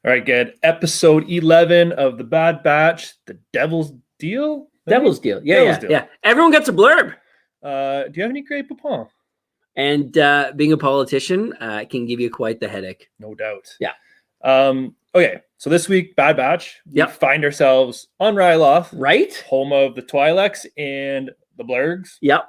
All right, good. Episode 11 of The Bad Batch, The Devil's Deal? Devil's Deal. Yeah, Devil's yeah, Deal. yeah. Everyone gets a blurb. Do you have any great poupon? And being a politician can give you quite the headache. No doubt. Yeah. Okay, so this week, Bad Batch, we Yep. find ourselves on Ryloth, Right? home of the Twi'leks and the Blurgs. Yep.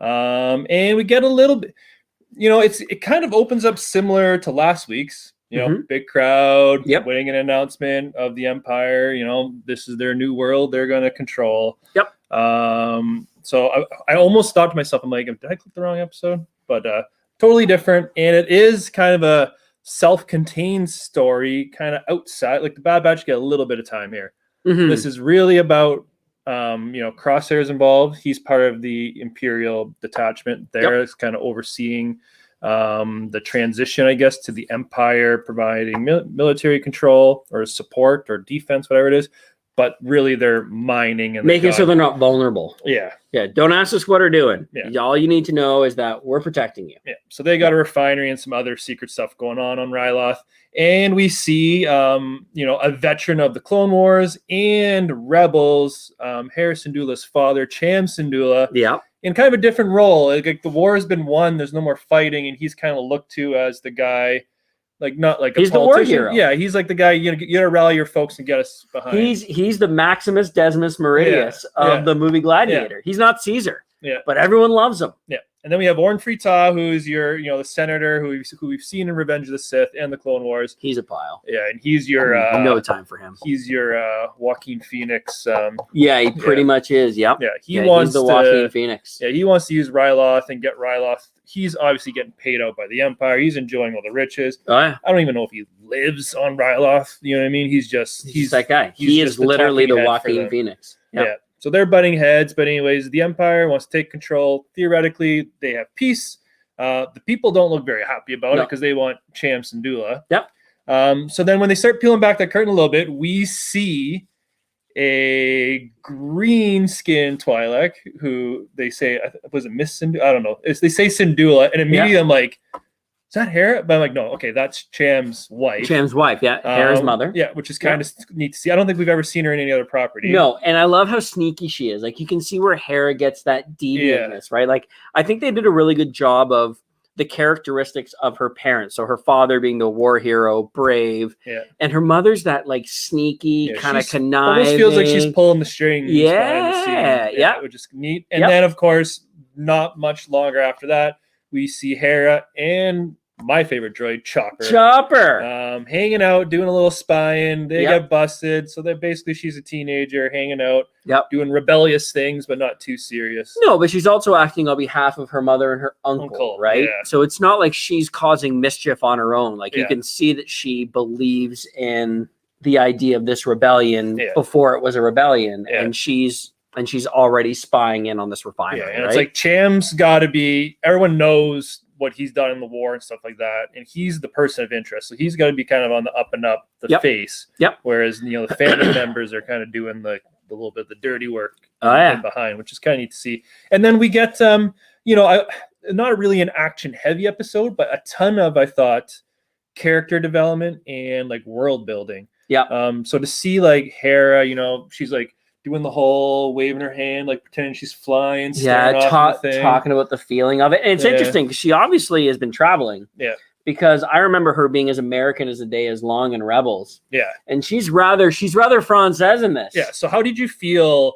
And we get a little bit, it kind of opens up similar to last week's. Big crowd, Yep. winning an announcement of the Empire. This is their new world they're going to control. Yep. So I almost thought to myself, I'm like, did I click the wrong episode? But totally different. And it is kind of a self-contained story, kind of outside. Like the Bad Batch get a little bit of time here. Mhm. This is really about, Crosshair is involved. He's part of the Imperial detachment there. It's kind of overseeing the transition, I guess, to the Empire, providing military control or support or defense, whatever it is. But really, they're mining and Making sure they're not vulnerable. Yeah. Yeah. Don't ask us what they're doing. Yeah. All you need to know is that we're protecting you. Yeah. So they got a refinery and some other secret stuff going on Ryloth. And we see, a veteran of the Clone Wars and Rebels, Hera Syndulla's father, Cham Syndulla, Yeah. in kind of a different role. Like the war has been won. There's no more fighting. And he's kind of looked to as the guy, like not like he's a the war hero. Yeah, he's like the guy, you gotta rally your folks and get us behind. He's the Maximus Decimus Meridius of the movie Gladiator. He's not Caesar. Yeah. But everyone loves him. Yeah. And then we have Orn Free-Taa, who's your, the senator who we've seen in Revenge of the Sith and the Clone Wars. He's a pile. Yeah, and he's your no time for him. He's your Joaquin Phoenix. Yeah, he pretty much is. Yep. Yeah, he wants he's the Joaquin Phoenix. Yeah, he wants to use Ryloth and get Ryloth. He's obviously getting paid out by the Empire. He's enjoying all the riches. Oh yeah. I don't even know if he lives on Ryloth. You know what I mean? He's that guy. He is literally the Joaquin Phoenix. Yep. Yeah. So they're butting heads, but anyways, the Empire wants to take control. Theoretically, they have peace. The people don't look very happy about it because they want Cham Syndulla. Yep. So then when they start peeling back that curtain a little bit, we see a green-skinned Twi'lek who they say, was it Miss Syndulla? I don't know. They say Syndulla, and immediately I'm like, is that Hera? But I'm like, no, okay, that's Cham's wife. Cham's wife, yeah. Hera's mother. Yeah, which is kind of neat to see. I don't think we've ever seen her in any other property. No, and I love how sneaky she is. Like, you can see where Hera gets that deviantness, right? Like, I think they did a really good job of the characteristics of her parents. So her father being the war hero, brave, and her mother's that, like, sneaky, kind of conniving. Almost feels like she's pulling the strings. Yeah, which is neat. And then, of course, not much longer after that, we see Hera and my favorite droid, Chopper. Hanging out, doing a little spying. They get busted. So they're basically, she's a teenager hanging out, doing rebellious things, but not too serious. No, but she's also acting on behalf of her mother and her uncle, right? Yeah. So it's not like she's causing mischief on her own. Like you can see that she believes in the idea of this rebellion before it was a rebellion. And she's already spying in on this refinery. Yeah, and it's like Cham's got to be, everyone knows what he's done in the war and stuff like that, and he's the person of interest, so he's got to be kind of on the up and up, the face. Whereas the family members are kind of doing the little bit of the dirty work behind, which is kind of neat to see. And then we get not really an action heavy episode, but a ton of, I thought, character development and like world building. So to see like Hera, she's like doing the whole waving her hand, like pretending she's flying. Talking about the feeling of it. And it's interesting because she obviously has been traveling. Yeah. Because I remember her being as American as the day is long in Rebels. Yeah. And she's rather Francaise in this. Yeah. So how did you feel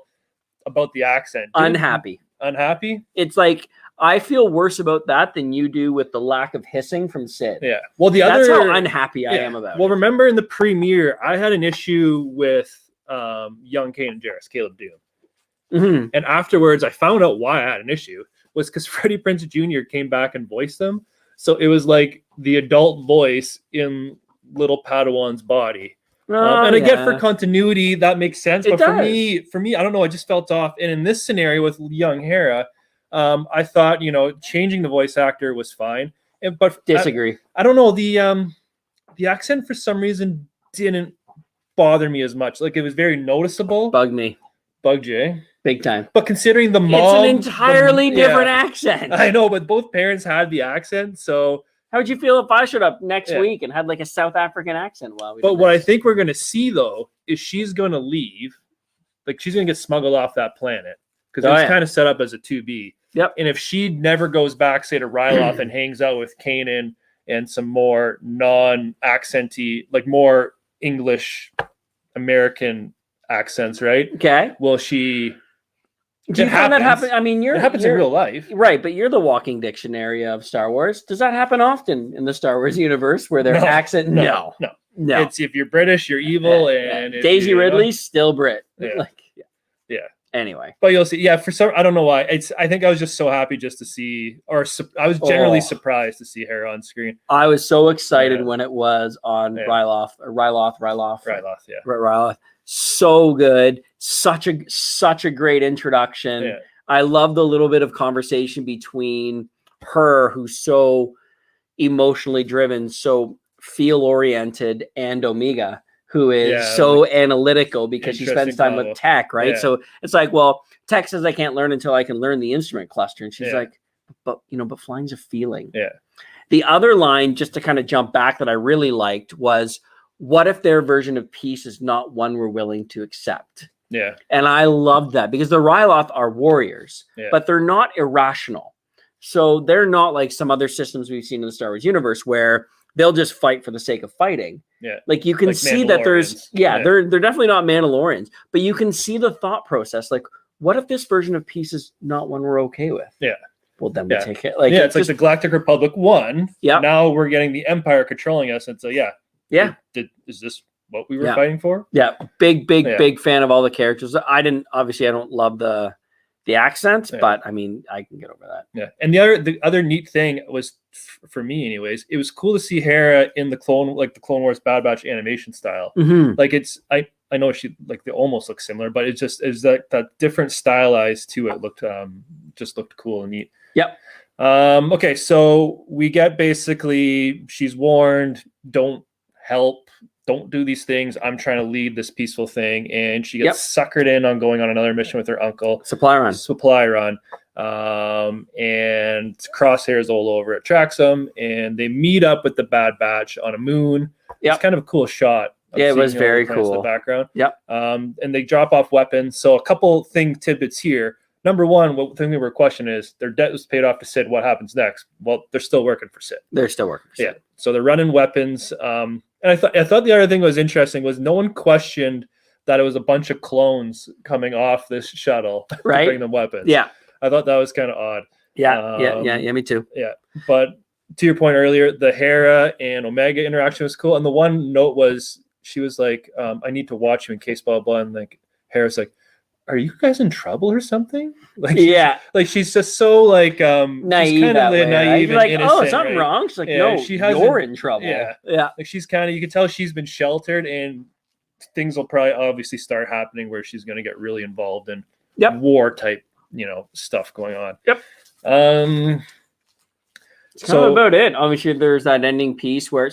about the accent? Unhappy. Unhappy? It's like, I feel worse about that than you do with the lack of hissing from Sid. Yeah. Well, that's how unhappy I am about it. Well, remember in the premiere, I had an issue with young Kanan Jarrus, Caleb Dune. And afterwards, I found out why I had an issue was because Freddie Prinze Jr. came back and voiced them. So it was like the adult voice in little Padawan's body. And I get for continuity, that makes sense. But for me, I don't know, I just felt off. And in this scenario with young Hera, I thought, changing the voice actor was fine. But disagree. I don't know, the accent for some reason didn't bother me as much. Like it was very noticeable. Bugged you. Big time. But considering the mom, it's an entirely different accent. I know, but both parents had the accent, so How would you feel if I showed up next Yeah. week and had like a South African accent while we? But what I think we're going to see though is she's going to leave, like she's going to get smuggled off that planet because it's kind of set up as a 2B. Yep. And if she never goes back, say to Ryloth and hangs out with Kanan and some more non-accenty, like more English American accents, right? Okay. Will she? Do you find that happen? I mean, it happens in real life, right? But you're the walking dictionary of Star Wars. Does that happen often in the Star Wars universe where their accent? No. It's if you're British, you're evil, and Daisy Ridley's still Brit. Yeah. Yeah. Anyway, but you'll see. Yeah, for some, I don't know why. I think I was just so happy just to see, or I was generally surprised to see Hera on screen. I was so excited when it was on Ryloth. Ryloth. So good. Such a great introduction. Yeah. I love the little bit of conversation between her, who's so emotionally driven, so feel oriented, and Omega, who is so analytical because she spends time with Tech, right? Yeah. So it's like, well, Tech says I can't learn until I can learn the instrument cluster. And she's like, but flying's a feeling. Yeah. The other line, just to kind of jump back, that I really liked was, what if their version of peace is not one we're willing to accept? Yeah. And I love that because the Ryloth are warriors, but they're not irrational. So they're not like some other systems we've seen in the Star Wars universe where they'll just fight for the sake of fighting. Yeah. Like you can see that there's, they're definitely not Mandalorians, but you can see the thought process. Like, what if this version of peace is not one we're okay with? Yeah. Well, then we take it. Like, it's like the Galactic Republic won. Yeah. Now we're getting the Empire controlling us. And so, is this what we were fighting for? Yeah. Big fan of all the characters. I don't love the accents, but I mean, I can get over that. Yeah. And the other neat thing was, for me anyways, it was cool to see Hera in the Clone Wars Bad Batch animation style. Mm-hmm. Like I know she they almost look similar, but it's that different stylized to it looked cool and neat. Yep. Okay, so we get basically she's warned, don't help, don't do these things. I'm trying to lead this peaceful thing, and she gets suckered in on going on another mission with her uncle. Supply run. And Crosshair's all over it, tracks them, and they meet up with the Bad Batch on a moon. Yep. It's kind of a cool shot. Yeah, it was very cool. In the background. Yep. And they drop off weapons. So a couple tidbits here. Number one, what thing we were questioning is their debt was paid off to Sid. What happens next? Well, they're still working for Sid. Yeah. So they're running weapons. And I thought the other thing was interesting was no one questioned that it was a bunch of clones coming off this shuttle to bring them weapons. Yeah. I thought that was kind of odd. Yeah, me too. Yeah. But to your point earlier, the Hera and Omega interaction was cool. And the one note was she was like, I need to watch you in case blah, blah. And like Hera's like, are you guys in trouble or something? Like, she's just so like naive, she's kind of naive, like, innocent, oh, something wrong. She's like, no, you're in trouble. Yeah. Like she's kind of, you can tell she's been sheltered, and things will probably obviously start happening where she's going to get really involved in war type, stuff going on. Yep. That's kind of about it. Obviously, there's that ending piece where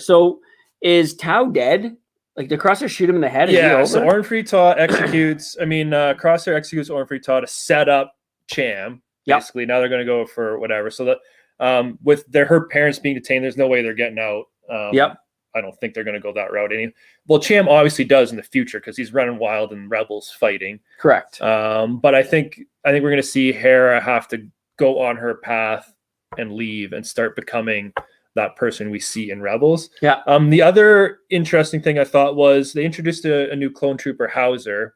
is Tau dead? Like, did Crosshair shoot him in the head? Yeah, so Orn Free-Taw executes, Crosshair executes Orn Free-Taw to set up Cham. Basically, now they're going to go for whatever. So that with her parents being detained, there's no way they're getting out. I don't think they're going to go that route. Well, Cham obviously does in the future because he's running wild and Rebels fighting. Correct. But I think we're going to see Hera have to go on her path and leave and start becoming that person we see in Rebels. Yeah. The other interesting thing I thought was they introduced a new clone trooper, Hauser,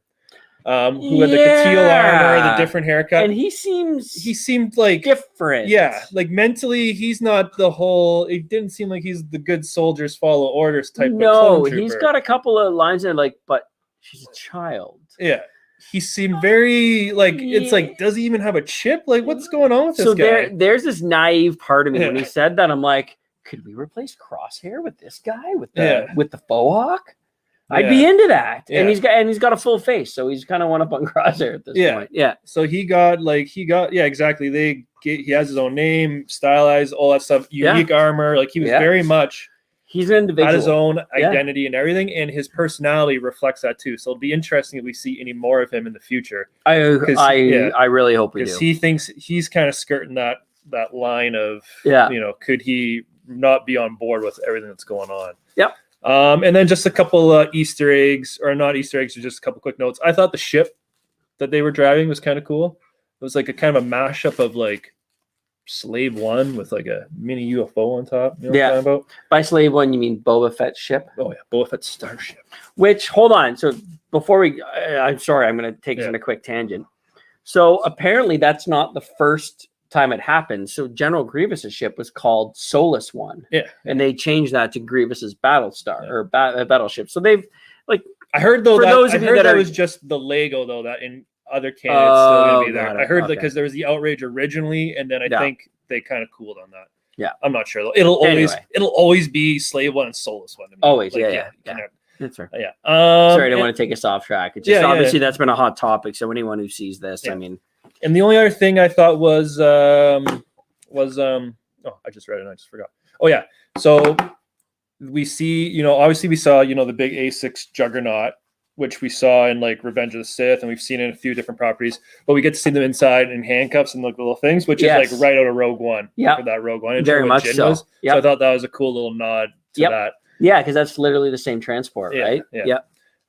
who had the teal armor, the different haircut, and he seemed like different. Yeah, like mentally, he's not the whole. It didn't seem like he's the good soldiers follow orders type. No, he's got a couple of lines that like, but she's a child. Yeah. He seemed very like it's like, does he even have a chip? Like, what's going on with this guy? There's this naive part of me when he said that. I'm like, could we replace Crosshair with this guy with the faux hawk? I'd be into that. Yeah. And he's got a full face, so he's kind of one up on Crosshair at this point. Yeah. So he got exactly. He has his own name, stylized, all that stuff, unique armor. Like he was very much. He's an individual. Had his own identity and everything, and his personality reflects that too. So it'll be interesting if we see any more of him in the future. I really hope we do. Because he thinks he's kind of skirting that line of, could he not be on board with everything that's going on. Yep. And then just a couple Easter eggs, or not Easter eggs, or just a couple quick notes. I thought the ship that they were driving was kind of cool. It was like a kind of a mashup of like Slave One with like a mini UFO on top. You know what I'm talking about? By Slave One, you mean Boba Fett's ship? Oh yeah, Boba Fett's starship. Which, hold on. So before I'm sorry, I'm going to take us on a quick tangent. So apparently that's not the first time it happened. So General Grievous's ship was called Solus One. Yeah. And they changed that to Grievous's Battlestar or battleship. So they've like, I heard though, that was just the Lego though, that in other canons still going to be there. I heard that because there was the outrage originally, and then I think they kind of cooled on that. Yeah, I'm not sure though. It'll always be Slave One and Solus One. Always, yeah. That's right. Yeah. Sorry, I don't want to take us off track. It's just obviously that's been a hot topic. So anyone who sees this, I mean. And the only other thing I thought was I just read it and I just forgot. Oh yeah. So we see, obviously we saw, the big A6 juggernaut, which we saw in like Revenge of the Sith, and we've seen in a few different properties, but we get to see them inside in handcuffs and like little things, which is like right out of Rogue One. Yeah. For that Rogue One. Very much so. So I thought that was a cool little nod to that. Yeah, because that's literally the same transport, right? Yeah.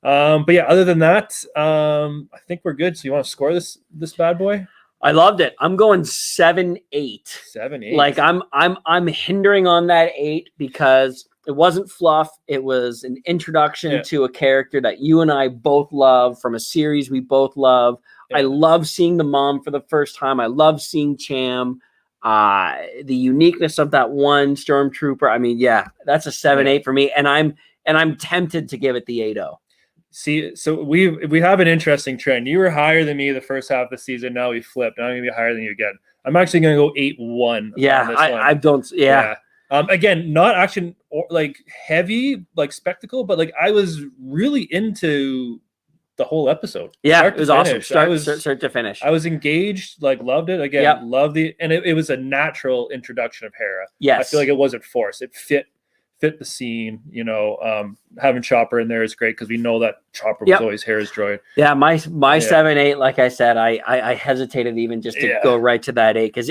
But yeah, other than that, I think we're good. So you want to score this bad boy? I loved it. I'm going 7-8. 7-8. Like I'm hindering on that 8 because it wasn't fluff. It was an introduction to a character that you and I both love from a series we both love. Yeah. I love seeing the mom for the first time. I love seeing Cham. The uniqueness of that one stormtrooper. I mean, that's a 7-8 for me, and I'm tempted to give it the 8-0. See, so we have an interesting trend. You were higher than me the first half of the season. Now we flipped. Now I'm gonna be higher than you again. I'm actually gonna go 8-1. Yeah, I don't. Yeah. Again, not action or like heavy, like spectacle, but like I was really into the whole episode. Yeah, it was awesome. Start to finish. I was engaged, like loved it. Again, loved and it was a natural introduction of Hera. Yes. I feel like it wasn't forced. It fit the scene, having Chopper in there is great because we know that Chopper was always Hera's droid. Yeah, my 7-8, like I said, I hesitated even just to go right to that 8 because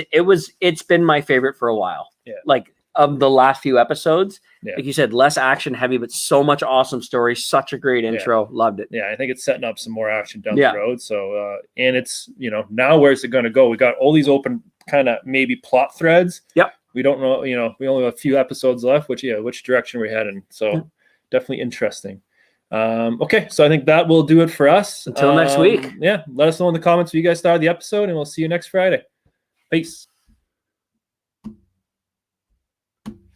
it's been my favorite for a while. Yeah. Like of the last few episodes, like you said, less action heavy, but so much awesome story, such a great intro. Loved it. Yeah, I think it's setting up some more action down the road. So and it's now where's it gonna go? We got all these open kind of maybe plot threads. Yep. We don't know, we only have a few episodes left, which direction we're heading. So definitely interesting. Okay, so I think that will do it for us. Until next week. Yeah, let us know in the comments what you guys thought of the episode, and we'll see you next Friday. Peace.